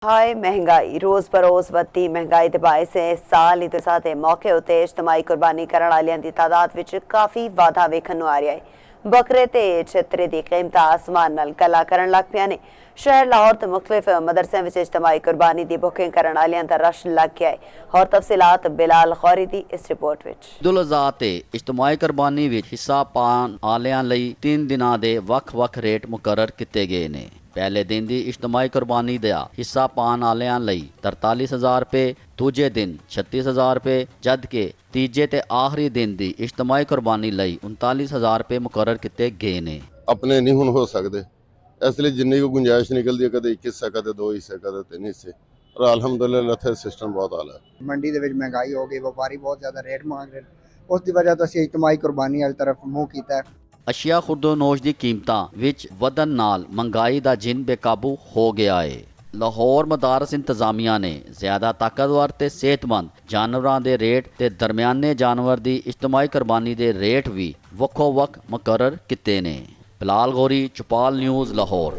हाय महंगाई रोज़ बरोज़ वधदी महंगाई दे बायस साल ईद उज़ा दे मौके उत्ते इज्तमाही कुर्बानी करण वालियां दी तादाद विच काफ़ी वाधा वेखण नूं आ रिहा है। बकरे ते छतरे दी कीमत आसमान नाल गला करन लग पियां ने। शहर लाहौर ते मुख्तलिफ मदरसियां विच इज्तमाही कुर्बानी दी बुकिंग करन वालियां दा रश लग गया है। और तफसीलात बिलाल खौरी दी इस रिपोर्ट विच। ईद उल अज़हा ते इज्तमाही कुर्बानी विच हिस्सा पाउण वालियां लई 3 दिनां दे ਵੱਖ-ਵੱਖ रेट मुकर्रर कीते गए ने। पहले दिन की इज्तमाही कुर्बानी का हिस्सा पाने वालियां लई 43,000 रुपये, दूजे दिन 36,000 रुपये, जबकि तीजे ते आखिरी दिन की इज्तमाही कुर्बानी लई 39,000 रुपये मुकर्रर किए गए ने। अपने नहीं हुण हो सकते, इसलिए जिन्नी को गुंजाइश निकलती है, कदे 1 हिस्सा, कदे 2 हिस्से, कदे 3 हिस्से। और अलहमदुलिल्लाह इत्थे सिस्टम बहुत आला है। मंडी दे विच महंगाई हो गई, व्यापारी बहुत ज़्यादा रेट मांग रहे, उसकी वजह तो असीं इज्तमाही कुर्बानी वाली तरफ मुँह कीता है। अशिया खुर्दोनोश की कीमतां विच वधन नाल महंगाई का जिन बेकाबू हो गया है। लाहौर मदारस इंतजामिया ने ज्यादा ताकतवर ते सेहतमंद जानवरां दे रेट ते दरमियाने जानवर की इज्तमाही कुर्बानी के रेट भी वक्खो वक्ख मुकर्रर किते ने। बिलाल गौरी, चौपाल न्यूज़, लाहौर।